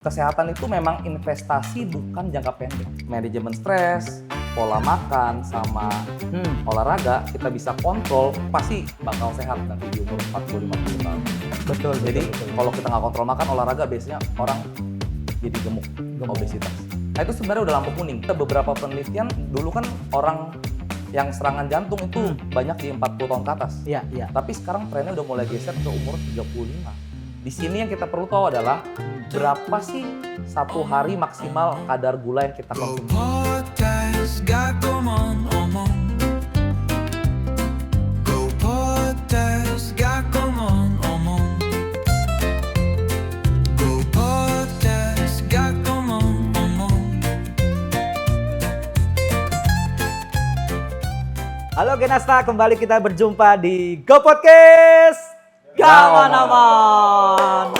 Kesehatan itu memang investasi bukan jangka pendek. Manajemen stres, pola makan, sama olahraga kita bisa kontrol, pasti bakal sehat nanti di umur 40-50 tahun. Betul. Jadi kalau kita nggak kontrol makan, olahraga biasanya orang jadi gemuk, obesitas. Nah itu sebenarnya udah lampu kuning. Beberapa penelitian dulu kan orang yang serangan jantung itu banyak di 40 tahun ke atas. Iya, iya. Tapi sekarang trennya udah mulai geser ke umur 35. Di sini yang kita perlu tahu adalah berapa sih satu hari maksimal kadar gula yang kita konsumsi. Halo Genasta, kembali kita berjumpa di Go Podcast. Aman.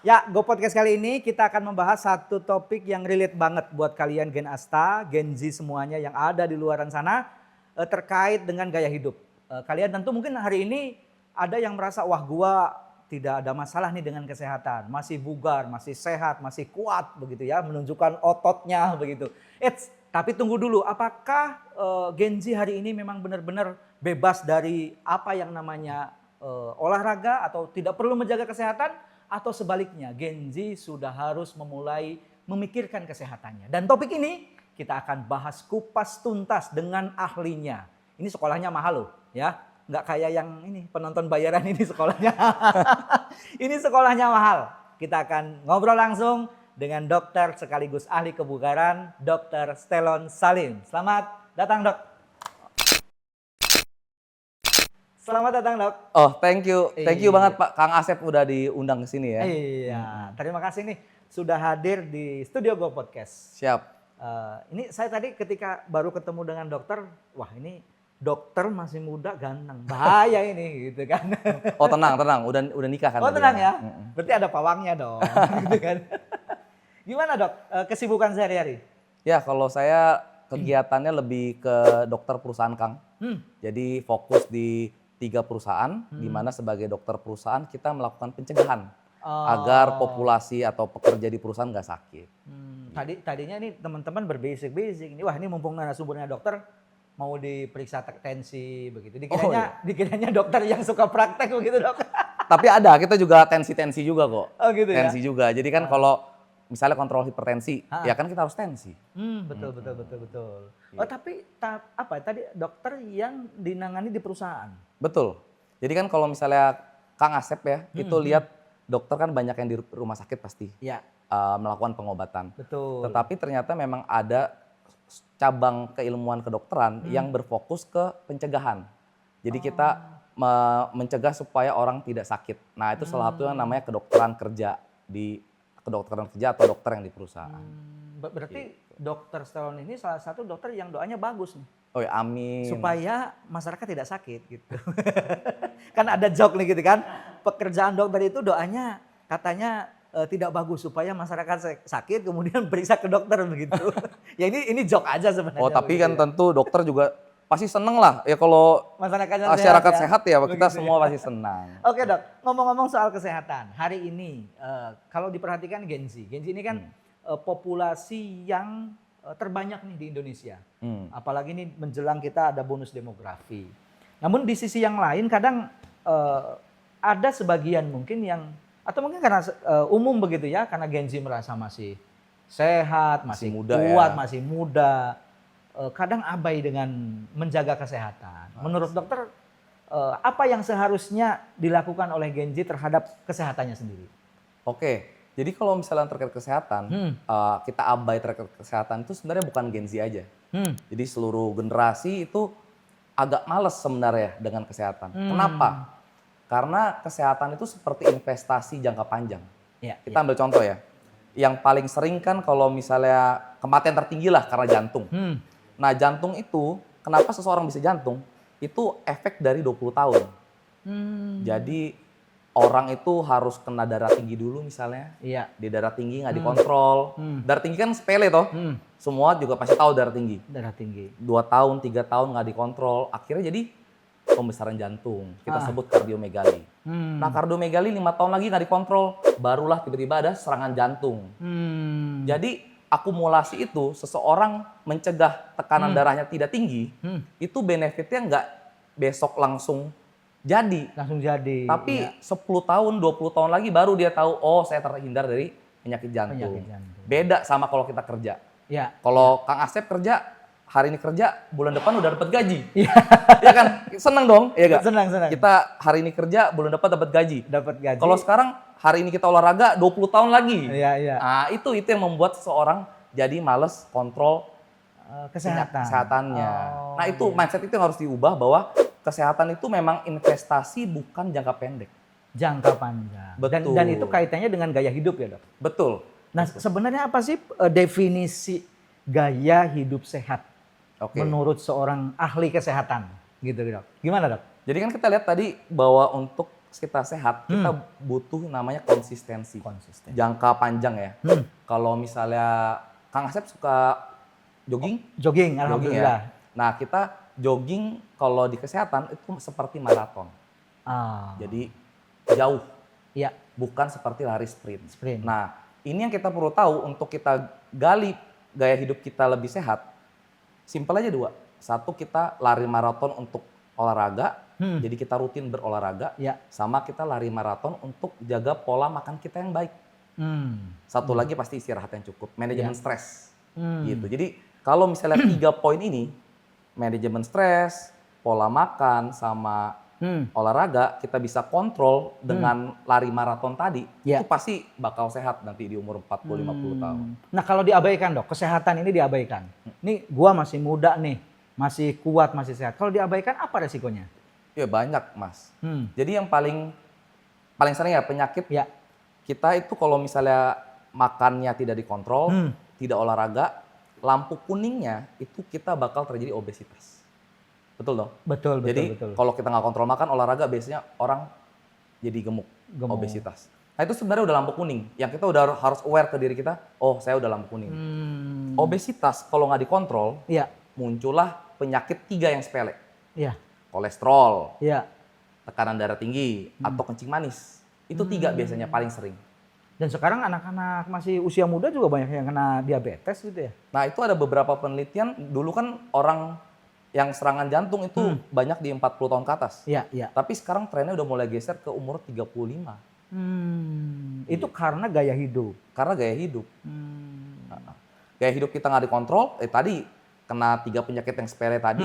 Ya, Go Podcast kali ini kita akan membahas satu topik yang relate banget buat kalian Gen Asta, Gen Z semuanya yang ada di luaran sana terkait dengan gaya hidup. Kalian tentu mungkin hari ini ada yang merasa, wah gua tidak ada masalah nih dengan kesehatan. Masih bugar, masih sehat, masih kuat begitu ya, menunjukkan ototnya begitu. Tapi tunggu dulu, apakah Gen Z hari ini memang benar-benar bebas dari apa yang namanya olahraga atau tidak perlu menjaga kesehatan? Atau sebaliknya, Gen Z sudah harus memulai memikirkan kesehatannya. Dan topik ini kita akan bahas kupas tuntas dengan ahlinya. Ini sekolahnya mahal loh ya. Nggak kayak yang ini penonton bayaran ini sekolahnya. Ini sekolahnya mahal. Kita akan ngobrol langsung dengan dokter sekaligus ahli kebugaran, Dr. Stelon Salim. Selamat datang dok. Selamat datang dok. Oh, thank you banget Pak Kang Asep udah diundang ke sini ya. Iya, terima kasih nih sudah hadir di Studio Go Podcast. Siap. Ini saya tadi ketika baru ketemu dengan dokter, wah ini dokter masih muda ganteng, bahaya ini gitu kan. Oh tenang, udah nikah kan? Oh tenang ya, berarti ada pawangnya dong, gitu kan. Gimana dok, kesibukan sehari-hari? Ya kalau saya kegiatannya lebih ke dokter perusahaan Kang. Jadi fokus di 3 perusahaan, di mana sebagai dokter perusahaan kita melakukan pencegahan agar populasi atau pekerja di perusahaan nggak sakit. Tadinya ini teman-teman berbisik-bisik, ini wah ini mumpung narasumbernya dokter mau diperiksa tensi begitu. Dikiranya dokter yang suka praktek begitu dok. Tapi ada, kita juga tensi juga kok. Oh gitu ya. Tensi juga. Jadi kan kalau misalnya kontrol hipertensi, ya kan kita harus tensi. Betul. Oh tapi apa tadi dokter yang dinangani di perusahaan? Betul. Jadi kan kalau misalnya Kang Asep ya, itu lihat dokter kan banyak yang di rumah sakit pasti melakukan pengobatan. Betul. Tetapi ternyata memang ada cabang keilmuan kedokteran yang berfokus ke pencegahan. Jadi kita mencegah supaya orang tidak sakit. Nah itu salah satu yang namanya kedokteran kerja atau dokter yang di perusahaan. Berarti dokter Stelon ini salah satu dokter yang doanya bagus nih. Oh ya, amin. Supaya masyarakat tidak sakit gitu. Kan ada joke nih gitu kan. Pekerjaan dokter itu doanya katanya tidak bagus supaya masyarakat sakit kemudian periksa ke dokter begitu. Ya ini joke aja sebenarnya. Oh tapi kan tentu dokter juga pasti seneng lah ya kalau masyarakat sehat ya kita semua pasti senang. Oke dok, ngomong-ngomong soal kesehatan. Hari ini kalau diperhatikan Gen Z ini kan populasi yang terbanyak nih di Indonesia. Apalagi nih menjelang kita ada bonus demografi. Namun di sisi yang lain kadang ada sebagian mungkin yang atau mungkin karena umum begitu ya, karena Gen Z merasa masih sehat, masih muda kuat, masih muda. Kadang abai dengan menjaga kesehatan. Menurut dokter, apa yang seharusnya dilakukan oleh Gen Z terhadap kesehatannya sendiri? Oke, jadi kalau misalnya terkait kesehatan, kita abai terkait kesehatan itu sebenarnya bukan Gen Z aja. Jadi seluruh generasi itu agak males sebenarnya dengan kesehatan. Kenapa? Karena kesehatan itu seperti investasi jangka panjang. Kita ambil contoh ya. Yang paling sering kan kalau misalnya kematian tertinggi lah karena jantung. Nah jantung itu, kenapa seseorang bisa jantung? Itu efek dari 20 tahun. Jadi orang itu harus kena darah tinggi dulu misalnya. Di darah tinggi nggak dikontrol. Darah tinggi kan sepele toh. Semua juga pasti tahu darah tinggi. 2 tahun, 3 tahun nggak dikontrol. Akhirnya jadi pembesaran jantung. Kita sebut kardiomegali. Nah kardiomegali 5 tahun lagi nggak dikontrol, barulah tiba-tiba ada serangan jantung. Jadi akumulasi itu seseorang mencegah tekanan darahnya tidak tinggi, itu benefitnya nggak besok langsung jadi. Langsung jadi. Tapi ya. 10 tahun, 20 tahun lagi baru dia tahu, oh saya terhindar dari penyakit jantung. Beda sama kalau kita kerja. Ya. Kalau Kang Asep kerja, hari ini kerja, bulan depan udah dapat gaji. Iya kan? Seneng dong, ya gak? Senang. Kita hari ini kerja, bulan depan dapat gaji. Dapat gaji. Kalau sekarang hari ini kita olahraga 20 tahun lagi. Iya. Nah, itu yang membuat seseorang jadi males kontrol kesehatannya. Nah, itu mindset itu yang harus diubah bahwa kesehatan itu memang investasi bukan jangka pendek. Jangka panjang. Betul. Dan itu kaitannya dengan gaya hidup ya, Dok? Betul. Nah, sebenarnya apa sih definisi gaya hidup sehat menurut seorang ahli kesehatan gitu, Dok? Gimana, Dok? Jadi kan kita lihat tadi bahwa untuk kita sehat, kita butuh namanya konsistensi. Jangka panjang ya. Kalau misalnya Kang Asep suka jogging? Jogging, alhamdulillah. Ya. Nah, kita jogging kalau di kesehatan itu seperti maraton. Jadi jauh. Iya. Bukan seperti lari sprint. Nah, ini yang kita perlu tahu untuk kita gali gaya hidup kita lebih sehat. Simpel aja 2. 1, kita lari maraton untuk olahraga. Jadi kita rutin berolahraga. Ya. Sama kita lari maraton untuk jaga pola makan kita yang baik. Satu lagi pasti istirahat yang cukup. Manajemen stres. Gitu. Jadi kalau misalnya 3 poin ini, manajemen stres, pola makan, sama olahraga, kita bisa kontrol dengan lari maraton tadi, itu pasti bakal sehat nanti di umur 40-50 tahun. Nah kalau diabaikan, Dok, kesehatan ini diabaikan. Nih gua masih muda nih, masih kuat, masih sehat. Kalau diabaikan apa resikonya? Ya banyak, Mas. Jadi yang paling sering ya penyakit kita itu kalau misalnya makannya tidak dikontrol, tidak olahraga, lampu kuningnya itu kita bakal terjadi obesitas. Betul dong? Betul. Jadi kalau kita nggak kontrol makan, olahraga biasanya orang jadi gemuk. Obesitas. Nah itu sebenarnya udah lampu kuning. Yang kita udah harus aware ke diri kita, oh saya udah lampu kuning. Obesitas kalau nggak dikontrol, muncullah penyakit 3 yang sepele. Kolesterol, tekanan darah tinggi, atau kencing manis. Itu 3 biasanya paling sering. Dan sekarang anak-anak masih usia muda juga banyak yang kena diabetes gitu ya? Nah itu ada beberapa penelitian, dulu kan orang yang serangan jantung itu banyak di 40 tahun ke atas. Tapi sekarang trennya udah mulai geser ke umur 35. Itu karena gaya hidup? Karena gaya hidup. Gaya hidup kita nggak dikontrol, tadi kena 3 penyakit yang sepele tadi,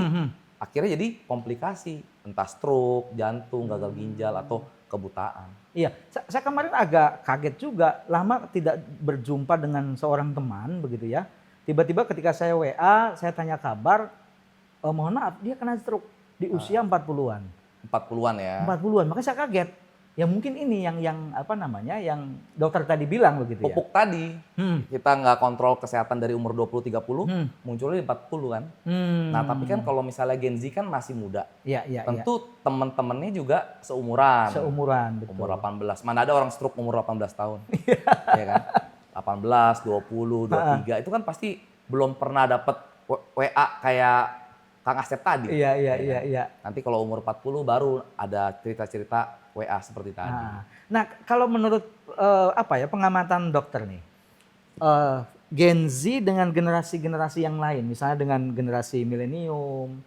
akhirnya jadi komplikasi. Entah stroke, jantung, gagal ginjal, atau kebutaan. Iya, saya kemarin agak kaget juga, lama tidak berjumpa dengan seorang teman begitu ya. Tiba-tiba ketika saya WA, saya tanya kabar, mohon maaf dia kena stroke di usia 40-an. 40-an ya. 40-an, makanya saya kaget. Ya mungkin ini yang apa namanya, yang dokter tadi bilang begitu ya. Pupuk tadi, kita nggak kontrol kesehatan dari umur 20-30, munculnya di 40 kan. Nah tapi kan kalau misalnya Gen Z kan masih muda. Tentu teman-temannya juga seumuran. Betul. Umur 18, mana ada orang stroke umur 18 tahun. Ya kan? 18, 20, 23, itu kan pasti belum pernah dapat WA kayak Kang Asep tadi. Iya. Nanti kalau umur 40 baru ada cerita-cerita WA seperti tadi. Nah, kalau menurut pengamatan dokter nih, Gen Z dengan generasi-generasi yang lain, misalnya dengan generasi milenium,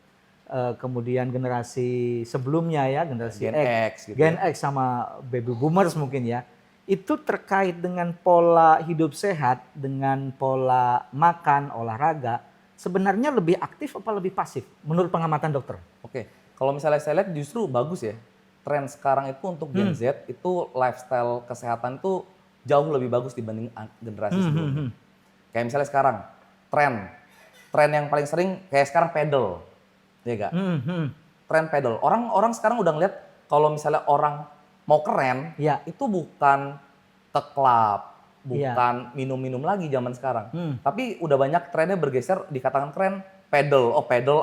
kemudian generasi sebelumnya ya, generasi Gen X gitu. Gen X sama baby boomers mungkin ya, itu terkait dengan pola hidup sehat, dengan pola makan, olahraga, sebenarnya lebih aktif apa lebih pasif menurut pengamatan dokter? Oke, kalau misalnya saya lihat justru bagus ya. Tren sekarang itu untuk Gen Z itu lifestyle kesehatan itu jauh lebih bagus dibanding generasi sebelumnya. Kayak misalnya sekarang tren yang paling sering kayak sekarang pedal, ya gak? Tren pedal. Orang sekarang udah ngeliat kalau misalnya orang mau keren, itu bukan ke klub, bukan minum-minum lagi zaman sekarang. Tapi udah banyak trennya bergeser dikatakan keren. Pedal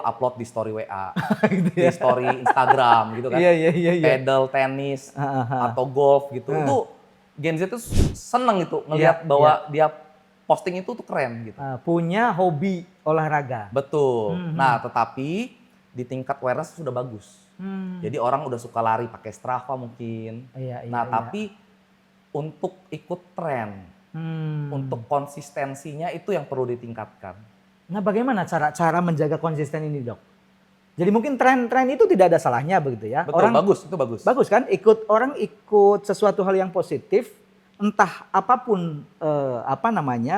upload di story WA, gitu ya? Di story Instagram gitu kan. Iya. Pedal, tenis, atau golf gitu. Itu Gen Z itu seneng itu ngelihat bahwa dia posting itu tuh keren gitu. Punya hobi olahraga. Betul. Nah tetapi di tingkat awareness sudah bagus. Jadi orang udah suka lari pakai Strava mungkin. Iya, Nah, iya. tapi untuk ikut tren, untuk konsistensinya itu yang perlu ditingkatkan. Nah, bagaimana cara menjaga konsisten ini, Dok? Jadi mungkin tren itu tidak ada salahnya begitu ya. Betul, bagus, itu bagus. Bagus kan? Orang ikut sesuatu hal yang positif, entah apapun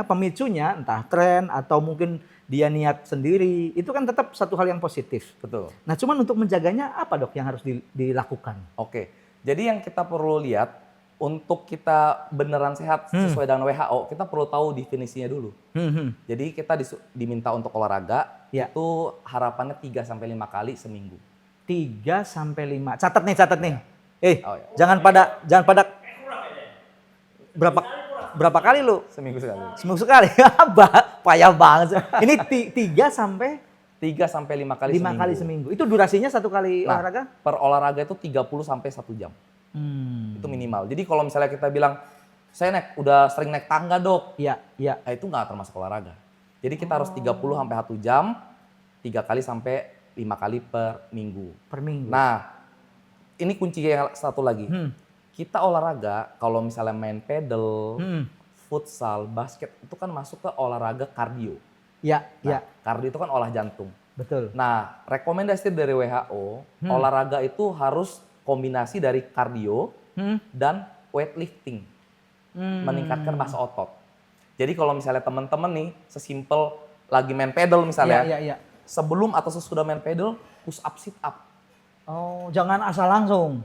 pemicunya, entah tren atau mungkin dia niat sendiri, itu kan tetap satu hal yang positif. Betul. Nah, cuman untuk menjaganya apa, Dok, yang harus dilakukan? Oke. Jadi yang kita perlu lihat untuk kita beneran sehat sesuai dengan WHO, kita perlu tahu definisinya dulu. Jadi kita diminta untuk olahraga, itu harapannya 3 sampai 5 kali seminggu. 3 sampai 5. Catat nih. Oh, ya. Jangan pada berapa kali lu? Seminggu sekali. Seminggu sekali. Payah banget. Ini 3 sampai 5 kali 5 kali seminggu. Itu durasinya satu kali Nah, olahraga? per olahraga itu 30 sampai 1 jam. Itu minimal. Jadi kalau misalnya kita bilang, saya udah sering naik tangga, Dok. Iya. Itu nggak termasuk olahraga. Jadi kita harus 30 sampai 1 jam, 3 kali sampai 5 kali per minggu. Per minggu. Nah, ini kunci yang satu lagi. Kita olahraga, kalau misalnya main pedal, futsal, basket, itu kan masuk ke olahraga kardio. Iya. Kardio itu kan olah jantung. Betul. Nah, rekomendasi dari WHO, olahraga itu harus kombinasi dari kardio dan weightlifting. Meningkatkan massa otot. Jadi kalau misalnya teman-teman nih, sesimpel lagi main pedal misalnya, Iya. sebelum atau sesudah main pedal, push up, sit up. Oh, jangan asal langsung.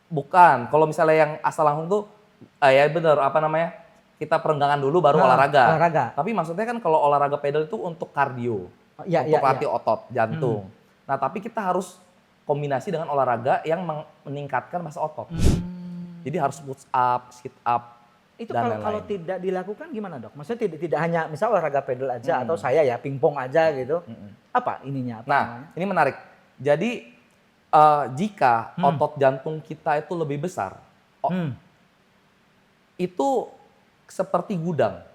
Bukan, kalau misalnya yang asal langsung tuh, ya bener, kita perenggangan dulu baru olahraga. Tapi maksudnya kan kalau olahraga pedal itu untuk kardio, untuk latih otot, jantung. Nah, tapi kita harus kombinasi dengan olahraga yang meningkatkan massa otot. Jadi harus push up, sit up, Itu dan kalau lain-lain. tidak dilakukan gimana, Dok? Maksudnya tidak hanya misal olahraga pedal aja atau saya ya pingpong aja gitu. Apa ininya? Nah, ini menarik. Jadi jika otot jantung kita itu lebih besar, itu seperti gudang.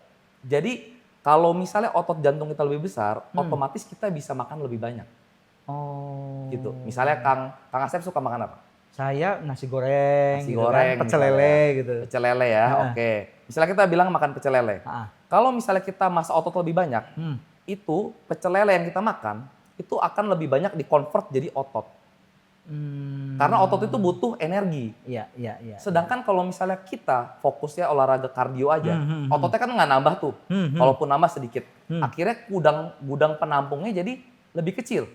Jadi kalau misalnya otot jantung kita lebih besar, otomatis kita bisa makan lebih banyak. Oh. Gitu. Misalnya Kang Asep suka makan apa? Saya nasi goreng, Nasi gitu goreng, kan, pecel lele gitu. Pecel lele ya, oke. Misalnya kita bilang makan pecel lele. Kalau misalnya kita massa otot lebih banyak, itu pecel lele yang kita makan, itu akan lebih banyak dikonvert jadi otot. Karena otot itu butuh energi. Iya. Sedangkan kalau misalnya kita fokusnya olahraga kardio aja, ototnya kan nggak nambah tuh. Kalaupun nambah sedikit. Akhirnya gudang penampungnya jadi lebih kecil.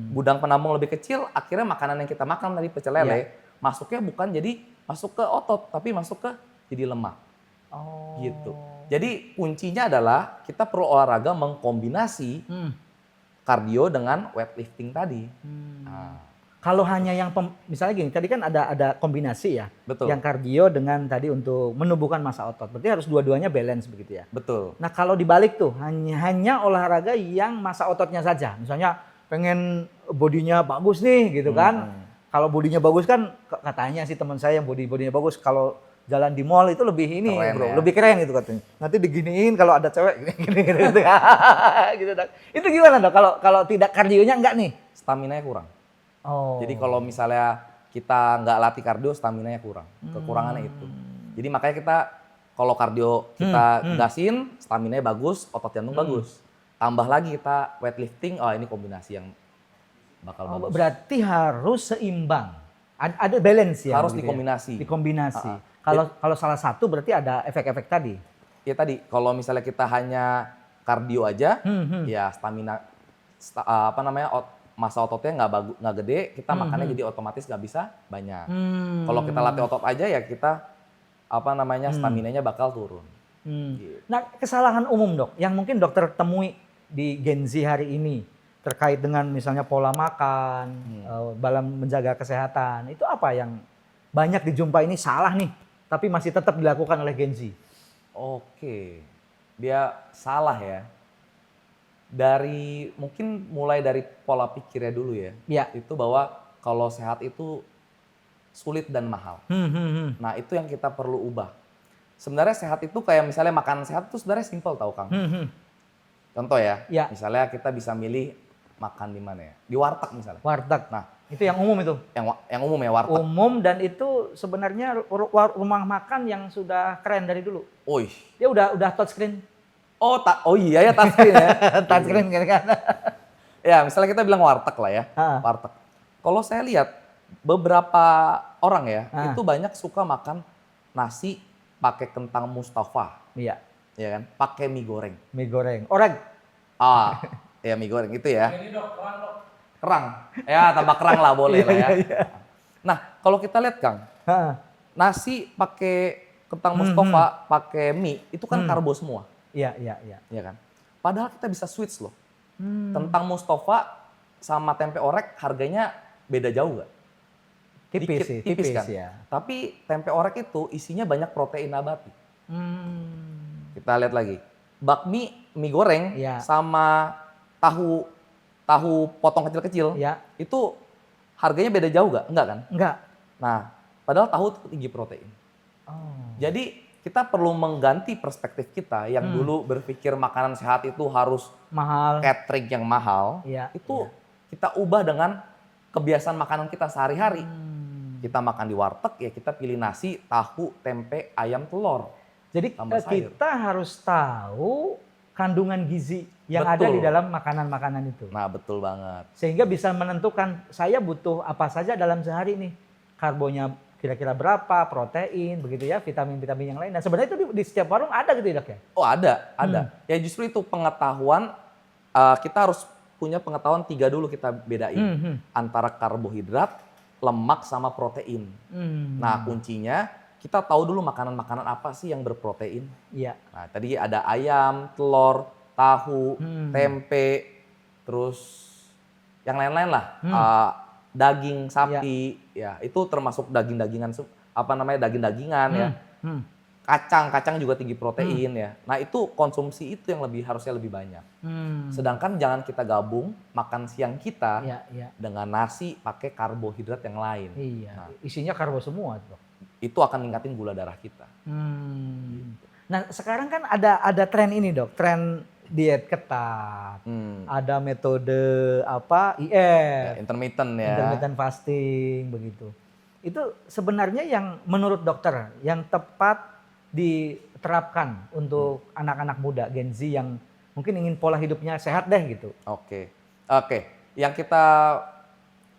Gudang penampung lebih kecil, akhirnya makanan yang kita makan dari pecel lele, masuknya bukan jadi masuk ke otot, tapi masuk ke jadi lemak. Gitu. Jadi kuncinya adalah kita perlu olahraga mengkombinasi kardio dengan weightlifting tadi. Kalau hanya yang misalnya gini, tadi kan ada kombinasi ya. Betul. Yang kardio dengan tadi untuk menumbuhkan massa otot. Berarti harus dua-duanya balance begitu ya. Betul. Nah, kalau dibalik tuh hanya olahraga yang massa ototnya saja. Misalnya pengen bodinya bagus nih gitu kan. Kalau bodinya bagus kan katanya sih teman saya yang bodinya bagus, kalau jalan di mall itu lebih ini, keren, bro, ya? lebih keren gitu katanya. Nanti diginiin kalau ada cewek gini gitu. Gitu, Dok. Itu gimana, Dok? Kalau tidak kardionya enggak nih? Staminanya kurang. Oh. Jadi kalau misalnya kita nggak latih kardio, staminanya kurang. Kekurangannya itu. Jadi makanya kita kalau kardio kita gasin, staminanya bagus, otot jantung bagus. Tambah lagi kita weightlifting, ini kombinasi yang bakal bagus. Berarti harus seimbang. Ada balance ya. Harus begitu dikombinasi. Ya? Dikombinasi. Kalau salah satu berarti ada efek-efek tadi. Ya tadi, kalau misalnya kita hanya kardio aja, ya stamina, massa ototnya nggak gede, kita makannya jadi otomatis nggak bisa banyak. Kalau kita latih otot aja ya kita staminanya bakal turun. Gitu. Nah, kesalahan umum, Dok, yang mungkin dokter temui di Gen Z hari ini terkait dengan misalnya pola makan, dalam menjaga kesehatan, itu apa yang banyak dijumpai ini salah nih, tapi masih tetap dilakukan oleh Gen Z? Oke, dia salah ya. Mungkin mulai dari pola pikirnya dulu ya. Ya. Itu bahwa kalau sehat itu sulit dan mahal. Nah, itu yang kita perlu ubah. Sebenarnya sehat itu kayak misalnya makan sehat itu sebenarnya simpel tahu Kang. Contoh ya, misalnya kita bisa milih makan di mana ya? Di warteg misalnya. Warteg. Nah, itu yang umum itu. Yang umum ya warteg. Umum dan itu sebenarnya rumah makan yang sudah keren dari dulu. Wih. Dia udah touchscreen. Oh iya ya touchscreen ya. Touchscreen kan. Ya misalnya kita bilang warteg lah ya. Warteg. Kalau saya lihat beberapa orang ya itu banyak suka makan nasi pakai kentang Mustafa. Iya. Ya kan? Pakai mie goreng. Mie goreng. Orek. Ya mie goreng itu ya. Ini dok, kerang. Ya tambah kerang lah boleh lah ya. Nah kalau kita lihat Kang, nasi pakai kentang Mustafa, pakai mie itu kan karbo semua. Iya. Iya kan. Padahal kita bisa switch loh. Kentang Mustafa sama tempe orek harganya beda jauh gak? Tipis kan. Ya. Tapi tempe orek itu isinya banyak protein nabati. Kita lihat lagi. Bakmi mie goreng sama tahu potong kecil-kecil, itu harganya beda jauh gak? Enggak kan? Enggak. Nah, padahal tahu itu tinggi protein. Jadi kita perlu mengganti perspektif kita yang dulu berpikir makanan sehat itu harus mahal, catering yang mahal, kita ubah dengan kebiasaan makanan kita sehari-hari. Kita makan di warteg ya kita pilih nasi, tahu, tempe, ayam, telur. Jadi kita harus tahu kandungan gizi yang ada di dalam makanan-makanan itu. Nah betul banget. Sehingga bisa menentukan saya butuh apa saja dalam sehari nih. Karbonya kira-kira berapa, protein, begitu ya, vitamin-vitamin yang lain. Nah sebenarnya itu di setiap warung ada gitu ya dok ya? Oh ada. Ya justru itu pengetahuan, kita harus punya pengetahuan 3 dulu kita bedain. Antara karbohidrat, lemak sama protein. Nah kuncinya kita tahu dulu makanan-makanan apa sih yang berprotein. Iya. Nah tadi ada ayam, telur, tahu, tempe, terus yang lain-lain lah. Daging sapi, ya itu termasuk daging-dagingan, daging-dagingan ya. Kacang juga tinggi protein ya. Nah itu konsumsi itu yang harusnya lebih banyak. Sedangkan jangan kita gabung makan siang kita dengan nasi pakai karbohidrat yang lain. Iya. Nah, isinya karbo semua tuh. Itu akan ningkatin gula darah kita. Nah sekarang kan ada tren ini dok, tren diet ketat, ada metode IF, intermittent fasting begitu. Itu sebenarnya yang menurut dokter yang tepat diterapkan untuk anak-anak muda Gen Z yang mungkin ingin pola hidupnya sehat deh gitu. Oke. Yang kita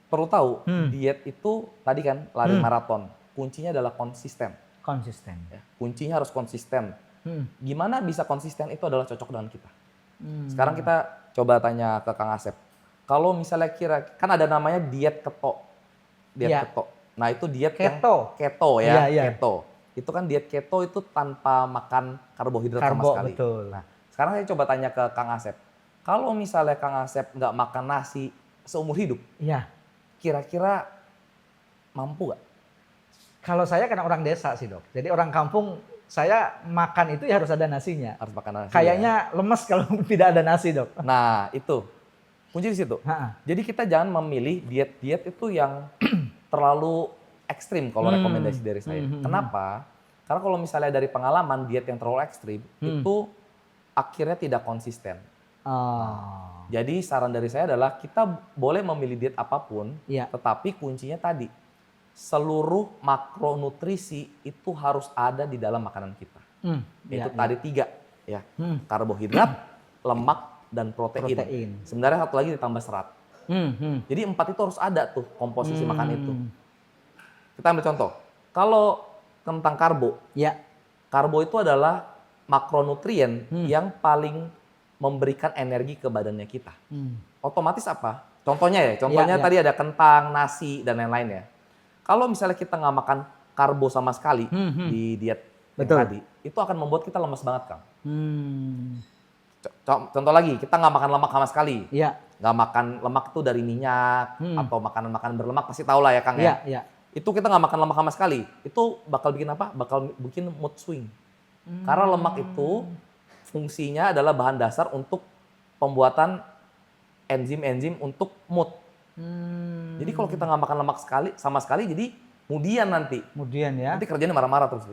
perlu tahu diet itu tadi kan lari maraton. Kuncinya adalah konsisten. Ya, kuncinya harus konsisten. Gimana bisa konsisten itu adalah cocok dengan kita. Sekarang kita coba tanya ke Kang Asep. Kalau misalnya kan ada namanya diet keto. Keto. Nah itu diet keto. Keto ya. Keto. Itu kan diet keto itu tanpa makan karbohidrat sama sekali. Betul. Nah sekarang saya coba tanya ke Kang Asep. Kalau misalnya Kang Asep nggak makan nasi seumur hidup. Kira-kira mampu gak? Kalau saya karena orang desa sih dok. Jadi orang kampung saya makan itu ya harus ada nasinya. Harus makan nasi. Kayaknya lemes kalau tidak ada nasi dok. Nah itu kunci di situ. Jadi kita jangan memilih diet-diet itu yang terlalu ekstrim kalau rekomendasi dari saya. Kenapa? Karena kalau misalnya dari pengalaman diet yang terlalu ekstrim itu akhirnya tidak konsisten. Jadi saran dari saya adalah kita boleh memilih diet apapun, tetapi kuncinya tadi seluruh makronutrisi itu harus ada di dalam makanan kita. Itu tadi 3 ya, karbohidrat, lemak dan protein. Sebenarnya satu lagi ditambah serat. Jadi 4 itu harus ada tuh komposisi makan itu. Kita ambil contoh, kalau tentang karbo, karbo itu adalah makronutrien yang paling memberikan energi ke badannya kita. Otomatis apa? Contohnya tadi ada kentang, nasi dan lain-lain ya. Kalau misalnya kita nggak makan karbo sama sekali di diet yang tadi, itu akan membuat kita lemas banget Kang. Contoh lagi, kita nggak makan lemak sama sekali. Nggak makan lemak itu dari minyak atau makanan-makanan berlemak, pasti tahu lah ya Kang ya. Itu kita nggak makan lemak sama sekali, itu bakal bikin apa? Bakal bikin mood swing. Karena lemak itu fungsinya adalah bahan dasar untuk pembuatan enzim-enzim untuk mood. Jadi kalau kita nggak makan lemak sama sekali, jadi nanti kerjanya marah-marah terus.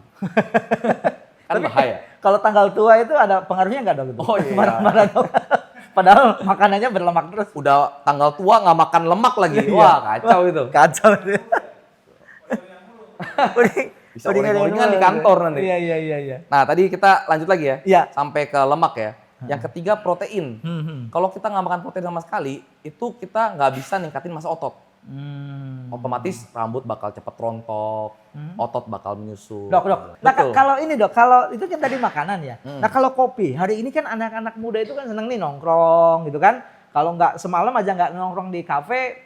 Kan bahaya. Kalau tanggal tua itu ada pengaruhnya nggak dok? Oh iya. Marah-marah dok. Padahal makanannya berlemak terus. Udah tanggal tua nggak makan lemak lagi. Iya. Wah, kacau itu. Kacau. Bisa uring-uringan di kantor nanti. Iya. Nah, tadi kita lanjut lagi ya. Iya. Sampai ke lemak ya. Yang ketiga protein. Hmm. Kalau kita nggak makan protein sama sekali, itu kita nggak bisa ningkatin massa otot. Otomatis rambut bakal cepet rontok, otot bakal menyusut. Dok. Nah, Betul. kalau ini dok, kalau itu kan tadi makanan ya. Nah kalau kopi, hari ini kan anak-anak muda itu kan seneng nih nongkrong gitu kan. Kalau nggak semalam aja nggak nongkrong di kafe,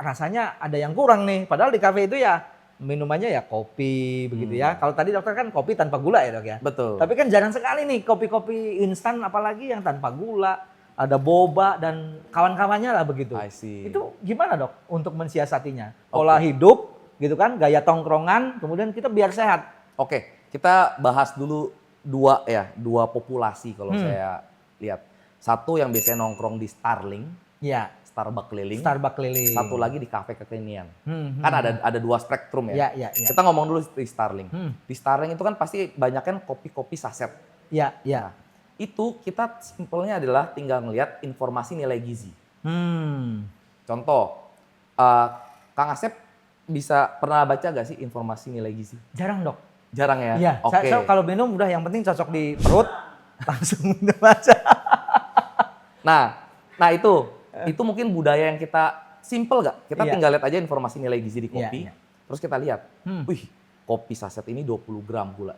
rasanya ada yang kurang nih. Padahal di kafe itu ya minumannya ya kopi begitu ya. Kalau tadi dokter kan kopi tanpa gula ya dok ya. Betul. Tapi kan jarang sekali nih kopi-kopi instan apalagi yang tanpa gula. Ada boba dan kawan-kawannya lah begitu. I see. Itu gimana dok untuk mensiasatinya? Pola hidup gitu kan, gaya tongkrongan, kemudian kita biar sehat. Oke, kita bahas dulu dua populasi kalau saya lihat. Satu yang biasanya nongkrong di Starling, Ya, Starbucks keliling. Starbucks keliling. Satu lagi di kafe kekinian. Kan ada dua spektrum ya. Ya. Kita ngomong dulu di Starling. Di Starling itu kan pasti banyak kopi-kopi saset. Ya. Itu kita simpelnya adalah tinggal ngelihat informasi nilai gizi. Contoh, Kang Asep pernah baca gak sih informasi nilai gizi? Jarang dok. Jarang ya? Iya. Oke. Kalau minum udah yang penting cocok di perut, langsung minum aja. Nah itu mungkin budaya yang kita simple gak? Kita Iya. tinggal lihat aja informasi nilai gizi di kopi. Iya. Terus kita lihat, wih kopi saset ini 20 gram gula.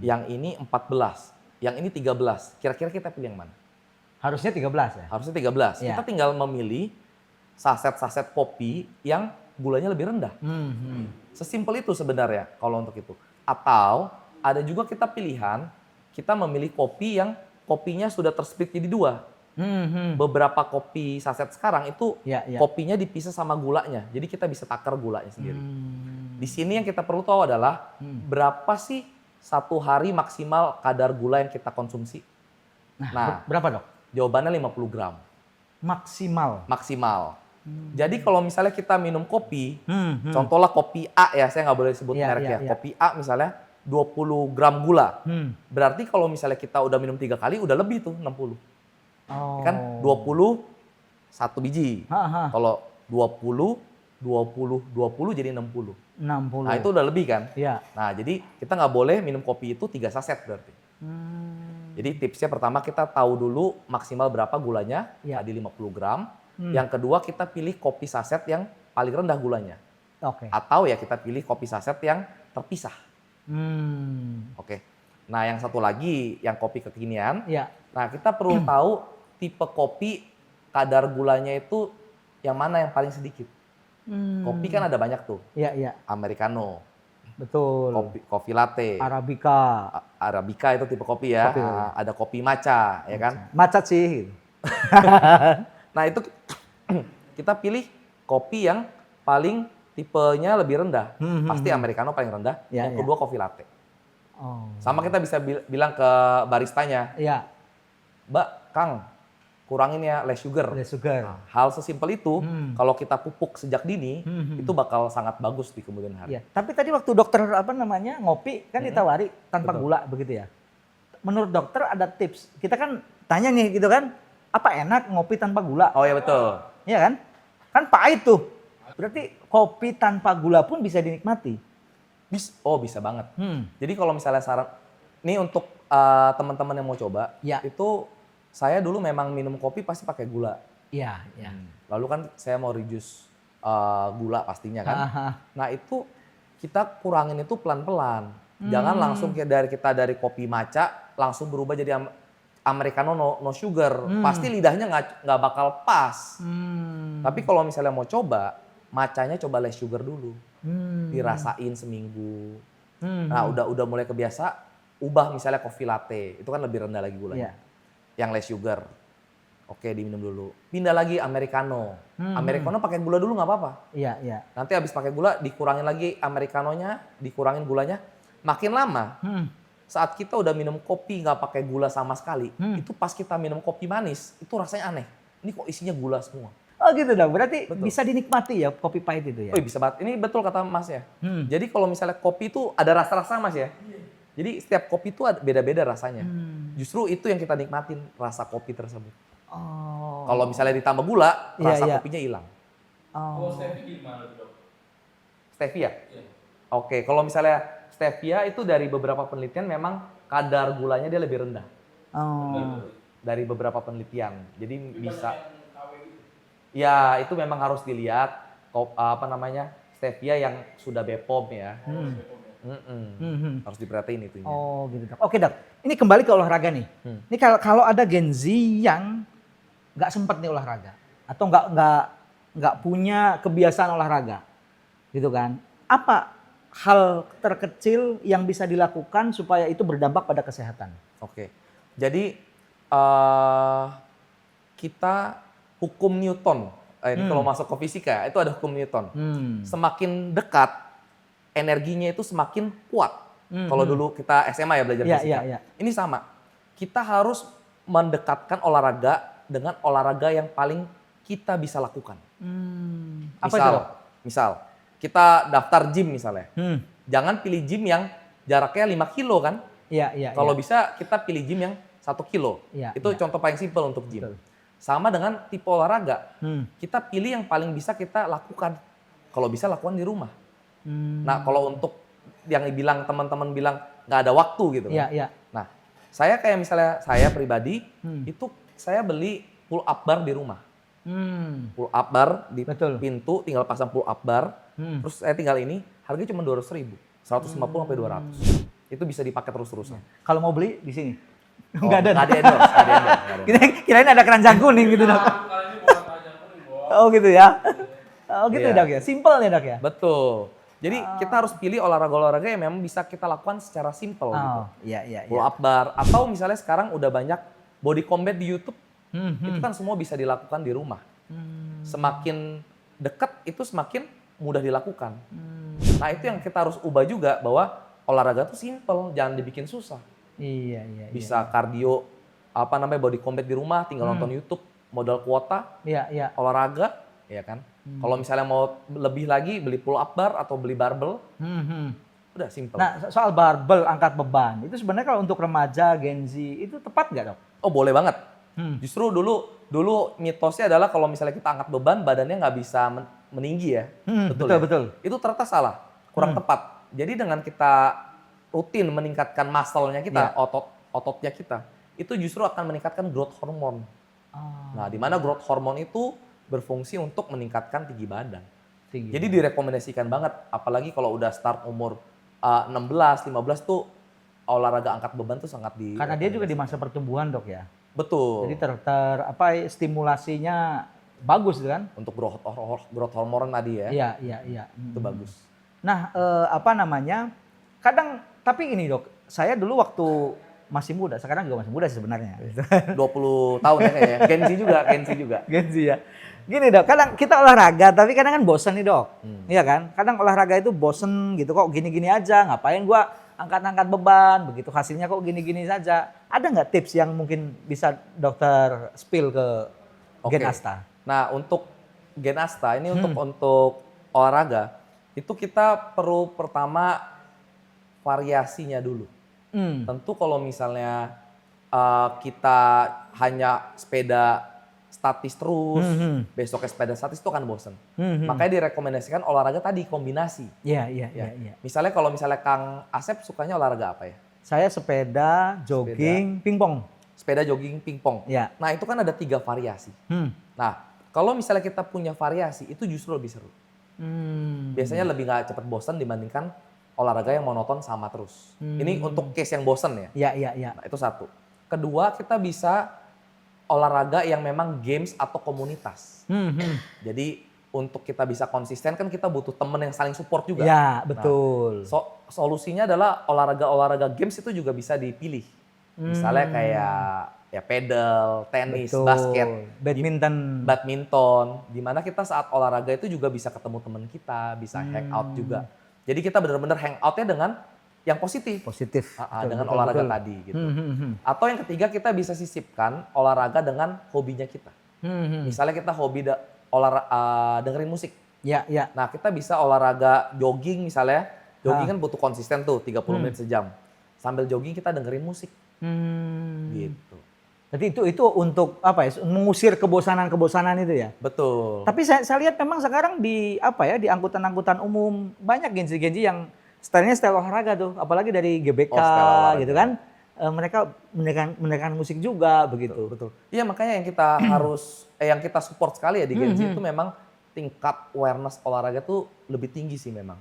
Yang ini 14, yang ini 13. Kira-kira kita pilih yang mana? Harusnya 13 ya? Harusnya 13. Iya. Kita tinggal memilih saset-saset kopi yang gulanya lebih rendah. Sesimpel itu sebenarnya kalau untuk itu. Atau ada juga kita pilihan, kita memilih kopi yang kopinya sudah tersplit jadi dua. Beberapa kopi saset sekarang itu Ya. kopinya dipisah sama gulanya. Jadi kita bisa takar gulanya sendiri. Di sini yang kita perlu tahu adalah berapa sih satu hari maksimal kadar gula yang kita konsumsi. Nah, Berapa dok? jawabannya 50 gram. Maksimal. Jadi kalau misalnya kita minum kopi, contohlah kopi A ya, saya nggak boleh sebut Iya, merek iya, ya. iya. Kopi A misalnya 20 gram gula. Berarti kalau misalnya kita udah minum 3 kali udah lebih tuh 60. Oh. Kan 20 1 biji. Kalau 20 jadi 60. 60. Nah itu udah lebih kan? Iya. Nah jadi kita nggak boleh minum kopi itu 3 saset berarti. Jadi tipsnya pertama kita tahu dulu maksimal berapa gulanya, Iya. tadi 50 gram. Yang kedua kita pilih kopi saset yang paling rendah gulanya. Oke. Atau ya kita pilih kopi saset yang terpisah. Oke. Nah yang satu lagi yang kopi kekinian. Iya. Nah kita perlu tahu tipe kopi kadar gulanya itu yang mana yang paling sedikit. Kopi kan ada banyak tuh. Iya. Americano, Betul. kopi latte, Arabica. Arabica itu tipe kopi ya. Kopi. Nah, ada kopi matcha ya kan. Macet sih. Nah itu kita pilih kopi yang paling tipenya lebih rendah. Pasti Americano paling rendah. Ya, Yang ya. kedua kopi latte. Oh. Sama kita bisa bilang ke baristanya, Iya. Mbak, Kang, kurangin ya less sugar. Ada sugar. Nah, hal sesimpel itu, kalau kita pupuk sejak dini, itu bakal sangat bagus di kemudian hari. Iya. Tapi tadi waktu dokter ngopi kan ditawari tanpa Betul. gula begitu ya. Menurut dokter ada tips. Kita kan tanya nih gitu kan, apa enak ngopi tanpa gula? Oh ya betul. Iya kan? Kan pahit tuh. Berarti kopi tanpa gula pun bisa dinikmati. Bisa banget. Jadi kalau misalnya ini untuk teman-teman yang mau coba, Ya. itu saya dulu memang minum kopi pasti pakai gula. Iya. Lalu kan saya mau reduce gula pastinya kan. Nah itu kita kurangin itu pelan-pelan. Jangan langsung kita dari kopi matcha langsung berubah jadi Americano no sugar. Pasti lidahnya nggak bakal pas. Tapi kalau misalnya mau coba, matchanya coba less sugar dulu. Dirasain seminggu. Nah udah mulai kebiasa, ubah misalnya kopi latte. Itu kan lebih rendah lagi gulanya. Yang less sugar. Oke, diminum dulu. Pindah lagi Americano. Americano pakai gula dulu nggak apa-apa. Iya. Nanti habis pakai gula dikurangin lagi Americanonya, dikurangin gulanya. Makin lama, saat kita udah minum kopi nggak pakai gula sama sekali, itu pas kita minum kopi manis, itu rasanya aneh. Ini kok isinya gula semua. Oh gitu dong. Berarti Betul. bisa dinikmati ya kopi pahit itu ya. Oh bisa banget. Ini betul kata Mas ya. Jadi kalau misalnya kopi itu ada rasa-rasa Mas ya. Jadi setiap kopi itu beda-beda rasanya. Justru itu yang kita nikmatin, rasa kopi tersebut. Oh. Kalau misalnya ditambah gula, Iya, rasa iya. kopinya hilang. Kalau stevia gimana tuh, Dok? Stevia? Iya. Oke, kalau misalnya stevia itu dari beberapa penelitian memang kadar gulanya dia lebih rendah. Oh. Dari beberapa penelitian. Jadi Tapi bisa, banyak yang KW gitu. ya itu memang harus dilihat stevia yang sudah BPOM ya. Harus diperhatiin itunya. Oh gitu Dok. Oke Dok, ini kembali ke olahraga nih. Ini kalau ada Gen Z yang nggak sempat nih olahraga atau nggak punya kebiasaan olahraga, gitu kan? Apa hal terkecil yang bisa dilakukan supaya itu berdampak pada kesehatan? Oke, jadi kita hukum Newton. Ini kalau masuk ke fisika itu ada hukum Newton. Semakin dekat energinya itu semakin kuat. Kalau dulu kita SMA ya belajar Iya, fisika. iya, iya. Ini sama. Kita harus mendekatkan olahraga dengan olahraga yang paling kita bisa lakukan. Apa itu Dok? Misal kita daftar gym misalnya. Hmm. Jangan pilih gym yang jaraknya 5 kilo kan. Iya, iya. Kalau iya. bisa kita pilih gym yang 1 kilo. Iya, Itu iya. contoh paling simpel untuk gym. Betul. Sama dengan tipe olahraga. Hmm. Kita pilih yang paling bisa kita lakukan. Kalau bisa lakukan di rumah. Hmm. Nah kalau untuk yang dibilang teman-teman bilang nggak ada waktu gitu. Iya, kan. iya. Nah saya kayak misalnya saya pribadi itu saya beli pull up bar di rumah. Pull up bar di Betul. pintu tinggal pasang pull up bar. Terus saya tinggal ini harganya cuma 200.000. 150 sampai 200. Itu bisa dipakai terus-terusan. Kalau mau beli di sini? Oh, Nggak ada. nggak ada endorse, nggak ada endorse, nggak ada endorse. Kirain ada keranjang kuning gitu Dok. Kali ini bukan panjang kuning, Bos. Oh gitu ya. Oh gitu Iya. Dok ya. Simple nih Dok ya. Betul. Jadi kita harus pilih olahraga-olahraga yang memang bisa kita lakukan secara simpel gitu. Oh, iya iya Pull iya. up bar atau misalnya sekarang udah banyak body combat di YouTube. Itu kan semua bisa dilakukan di rumah. Semakin dekat itu semakin mudah dilakukan. Nah itu yang kita harus ubah juga bahwa olahraga itu simple, jangan dibikin susah. Iya iya. Bisa kardio body combat di rumah, tinggal nonton YouTube, modal kuota, Iya iya. olahraga, ya kan. Kalau misalnya mau lebih lagi beli pull up bar atau beli barbell, udah simple. Nah soal barbel angkat beban itu sebenarnya kalau untuk remaja Gen Z itu tepat nggak Dok? Oh boleh banget. Justru dulu mitosnya adalah kalau misalnya kita angkat beban badannya nggak bisa meninggi ya. Betul ya? betul. Itu ternyata salah, kurang tepat. Jadi dengan kita rutin meningkatkan muscle-nya kita, ototnya kita, itu justru akan meningkatkan growth hormone. Nah, di mana growth hormone itu berfungsi untuk meningkatkan tinggi badan. Tinggi. Jadi direkomendasikan banget, apalagi kalau udah start umur 16, 15 tuh olahraga angkat beban tuh sangat di. Karena dia juga di masa pertumbuhan Dok ya. Betul. Jadi stimulasinya bagus kan? Untuk growth hormone tadi ya, Iya iya iya. itu bagus. Nah kadang tapi ini Dok, saya dulu waktu masih muda, sekarang juga masih muda sih sebenarnya. 20 tahun ya kayaknya. Gen Z juga. Gen Z ya. Gini Dok, kadang kita olahraga tapi kadang kan bosen nih Dok. Iya kan? Kadang olahraga itu bosen gitu kok gini-gini aja, ngapain gua angkat-angkat beban, begitu hasilnya kok gini-gini saja. Ada nggak tips yang mungkin bisa dokter spill ke Gen Oke. Asta? Nah, untuk Gen Asta ini untuk olahraga itu kita perlu pertama variasinya dulu. Tentu kalau misalnya kita hanya sepeda statis terus, besoknya sepeda statis itu akan bosen. Makanya direkomendasikan olahraga tadi kombinasi. Iya. Misalnya kalau misalnya Kang Asep sukanya olahraga apa ya? Saya sepeda, jogging, pingpong. Sepeda, jogging, pingpong. Ya. Nah itu kan ada 3 variasi. Nah kalau misalnya kita punya variasi itu justru lebih seru. Biasanya lebih nggak cepet bosan dibandingkan olahraga yang monoton sama terus. Ini untuk case yang bosan ya. Iya. Nah itu satu. Kedua kita bisa olahraga yang memang games atau komunitas. Jadi untuk kita bisa konsisten kan kita butuh temen yang saling support juga. Ya, betul. Nah, solusinya adalah olahraga games itu juga bisa dipilih. Misalnya kayak ya pedal, tenis, Betul. basket, badminton. dimana kita saat olahraga itu juga bisa ketemu teman kita, bisa hangout juga. Jadi kita benar-benar hangoutnya dengan yang positif. Positif. Dengan olahraga tadi gitu. Atau yang ketiga kita bisa sisipkan olahraga dengan hobinya kita. Misalnya kita hobi dengerin musik. Ya. Nah kita bisa olahraga jogging misalnya. Jogging kan butuh konsisten tuh 30 menit sejam. Sambil jogging kita dengerin musik. Gitu. Berarti itu untuk apa ya? Mengusir kebosanan-kebosanan itu ya. Betul. Tapi saya lihat memang sekarang di apa ya, di angkutan-angkutan umum banyak genzi-genzi yang stylenya style olahraga tuh, apalagi dari GBK style olahraga. gitu kan. Mereka menekan musik juga begitu. Betul. Iya, makanya yang kita yang kita support sekali ya di Genzi itu memang tingkat awareness olahraga tuh lebih tinggi sih memang.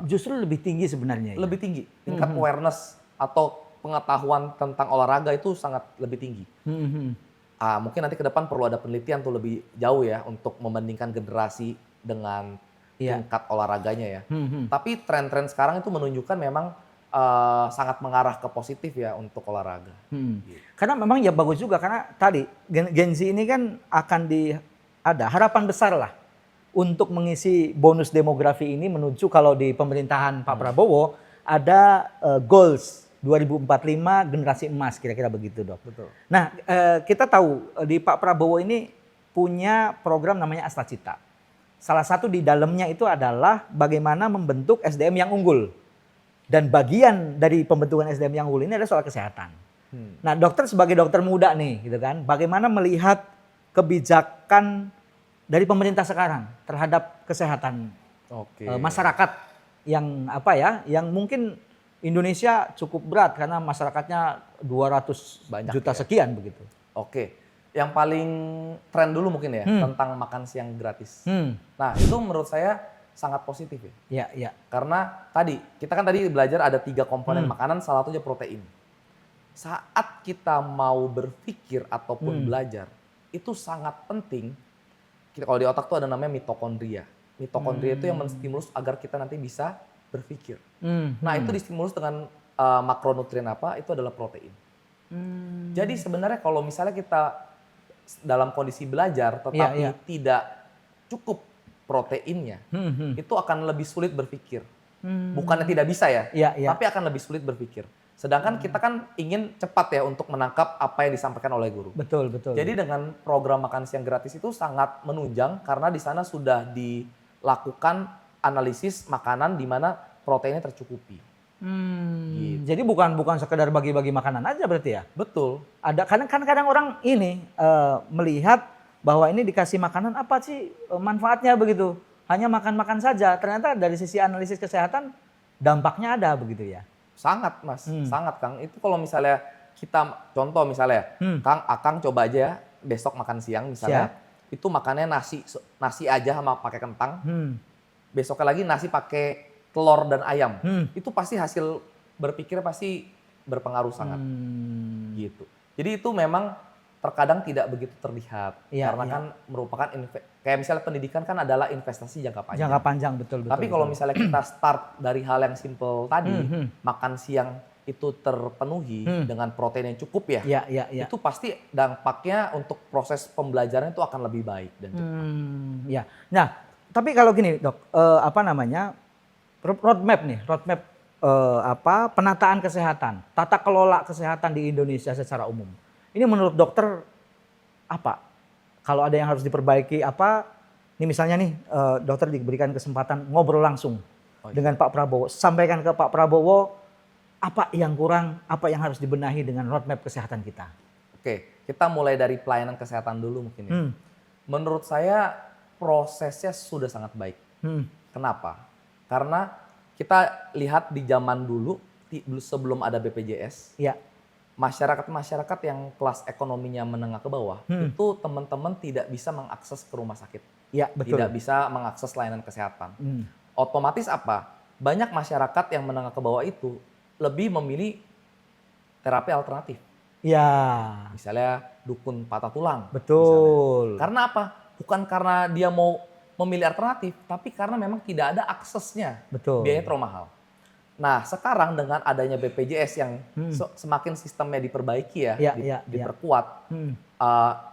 Justru lebih tinggi sebenarnya. Ya? Lebih tinggi. Tingkat awareness atau pengetahuan tentang olahraga itu sangat lebih tinggi. Mungkin nanti ke depan perlu ada penelitian tuh lebih jauh ya untuk membandingkan generasi dengan tingkat olahraganya ya. Tapi tren-tren sekarang itu menunjukkan memang sangat mengarah ke positif ya untuk olahraga. Gitu. Karena memang ya bagus juga karena tadi Genzi ini kan akan ada harapan besar lah untuk mengisi bonus demografi ini menuju kalau di pemerintahan Pak Prabowo ada goals 2045 generasi emas kira-kira begitu Dok. Betul. Nah kita tahu di Pak Prabowo ini punya program namanya Astacita. Salah satu di dalamnya itu adalah bagaimana membentuk SDM yang unggul. Dan bagian dari pembentukan SDM yang unggul ini adalah soal kesehatan. Nah dokter sebagai dokter muda nih gitu kan, bagaimana melihat kebijakan dari pemerintah sekarang terhadap kesehatan masyarakat yang apa ya, yang mungkin Indonesia cukup berat karena masyarakatnya 200 Banyak juta ya. sekian begitu. Oke, yang paling tren dulu mungkin ya tentang makan siang gratis. Nah itu menurut saya sangat positif ya. Iya. Karena kita kan tadi belajar ada 3 komponen makanan, salah satunya protein. Saat kita mau berpikir ataupun belajar, itu sangat penting. Kalau di otak tuh ada namanya mitokondria. Mitokondria itu yang menstimulus agar kita nanti bisa berpikir. Nah itu distimulus dengan makronutrien apa? Itu adalah protein. Jadi sebenarnya kalau misalnya kita dalam kondisi belajar tetapi tidak cukup proteinnya, itu akan lebih sulit berpikir. Bukannya tidak bisa ya, tapi akan lebih sulit berpikir. Sedangkan kita kan ingin cepat ya untuk menangkap apa yang disampaikan oleh guru. Betul. Jadi dengan program makan siang gratis itu sangat menunjang karena di sana sudah dilakukan analisis makanan di mana proteinnya tercukupi. Gitu. Jadi bukan sekedar bagi-bagi makanan aja berarti ya? Betul. Ada kadang orang ini melihat bahwa ini dikasih makanan apa sih manfaatnya begitu? Hanya makan-makan saja. Ternyata dari sisi analisis kesehatan dampaknya ada begitu ya? Sangat Mas, sangat Kang. Itu kalau misalnya kita contoh misalnya, Akang coba aja ya besok makan siang misalnya, itu makannya nasi aja sama pakai kentang. Besoknya lagi nasi pakai telur dan ayam. Itu pasti hasil berpikir pasti berpengaruh sangat. Gitu. Jadi itu memang terkadang tidak begitu terlihat karena kan merupakan kayak misalnya pendidikan kan adalah investasi jangka panjang. Jangka panjang betul. Tapi kalau misalnya kita start dari hal yang simple tadi, makan siang itu terpenuhi dengan protein yang cukup ya, itu pasti dampaknya untuk proses pembelajaran itu akan lebih baik dan cepat. Nah, tapi kalau gini Dok, roadmap penataan kesehatan, tata kelola kesehatan di Indonesia secara umum. Ini menurut dokter apa? Kalau ada yang harus diperbaiki apa? Ini misalnya nih dokter diberikan kesempatan ngobrol langsung dengan Pak Prabowo. Sampaikan ke Pak Prabowo apa yang kurang, apa yang harus dibenahi dengan roadmap kesehatan kita. Oke, kita mulai dari pelayanan kesehatan dulu mungkin ya. Menurut saya prosesnya sudah sangat baik. Kenapa? Karena kita lihat di zaman dulu sebelum ada BPJS. Masyarakat yang kelas ekonominya menengah ke bawah itu teman-teman tidak bisa mengakses ke rumah sakit, tidak bisa mengakses layanan kesehatan. Otomatis apa? Banyak masyarakat yang menengah ke bawah itu lebih memilih terapi alternatif. Misalnya dukun patah tulang. Betul. Misalnya. Karena apa? Bukan karena dia mau memilih alternatif, tapi karena memang tidak ada aksesnya. Biayanya terlalu mahal. Nah sekarang dengan adanya BPJS yang semakin sistemnya diperbaiki diperkuat,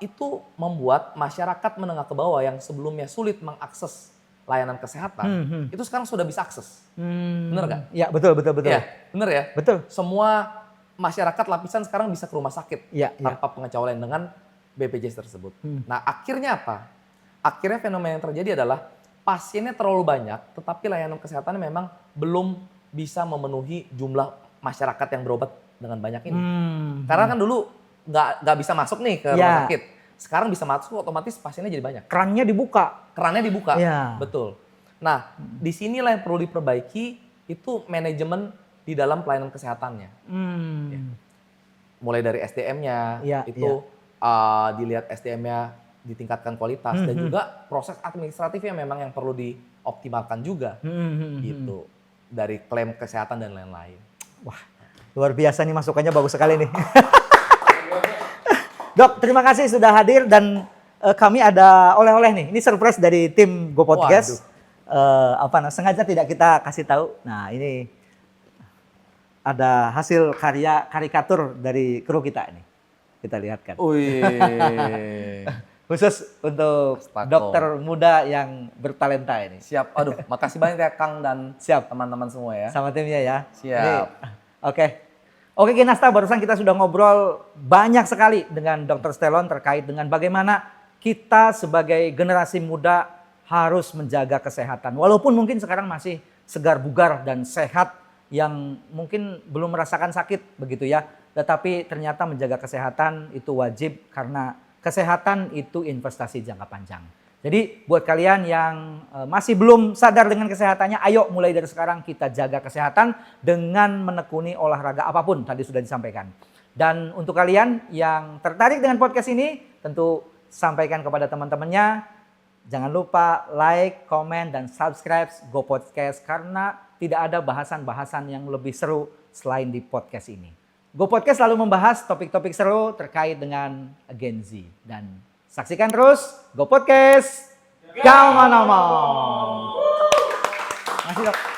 itu membuat masyarakat menengah ke bawah yang sebelumnya sulit mengakses layanan kesehatan, itu sekarang sudah bisa akses. Bener nggak? Ya betul. Ya, bener ya? Betul. Semua masyarakat lapisan sekarang bisa ke rumah sakit tanpa pengecualian dengan BPJS tersebut. Nah akhirnya apa? Akhirnya fenomena yang terjadi adalah pasiennya terlalu banyak, tetapi layanan kesehatannya memang belum bisa memenuhi jumlah masyarakat yang berobat dengan banyak ini. Hmm. Karena kan dulu nggak bisa masuk nih ke Ya. rumah sakit. Sekarang bisa masuk, otomatis pasiennya jadi banyak. Kerannya dibuka. Kerannya dibuka, Ya. betul. Nah, disinilah yang perlu diperbaiki itu manajemen di dalam pelayanan kesehatannya. Mulai dari SDM-nya, Ya, itu dilihat SDM-nya ditingkatkan kualitas dan juga proses administratifnya memang yang perlu dioptimalkan juga, gitu. Dari klaim kesehatan dan lain-lain. Wah, luar biasa nih masukannya, bagus sekali nih. Dok, terima kasih sudah hadir dan kami ada oleh-oleh nih. Ini surprise dari tim Go Podcast. Sengaja tidak kita kasih tahu. Nah, ini ada hasil karya karikatur dari kru kita ini. Kita lihatkan. Khusus untuk Stako. dokter muda yang bertalenta ini. Siap, aduh, makasih banyak ya Kang dan Siap. teman-teman semua ya. Sama timnya ya. Siap. Oke Gen Asta, barusan kita sudah ngobrol banyak sekali dengan Dr. Stelon terkait dengan bagaimana kita sebagai generasi muda harus menjaga kesehatan. Walaupun mungkin sekarang masih segar bugar dan sehat yang mungkin belum merasakan sakit begitu ya. Tetapi ternyata menjaga kesehatan itu wajib karena kesehatan itu investasi jangka panjang. Jadi buat kalian yang masih belum sadar dengan kesehatannya, ayo mulai dari sekarang kita jaga kesehatan dengan menekuni olahraga apapun tadi sudah disampaikan. Dan untuk kalian yang tertarik dengan podcast ini, tentu sampaikan kepada teman-temannya. Jangan lupa like, komen, dan subscribe Go Podcast karena tidak ada bahasan-bahasan yang lebih seru selain di podcast ini. Go Podcast selalu membahas topik-topik seru terkait dengan Gen Z. Dan saksikan terus Go Podcast. Jangan ngomong. Makasih dok.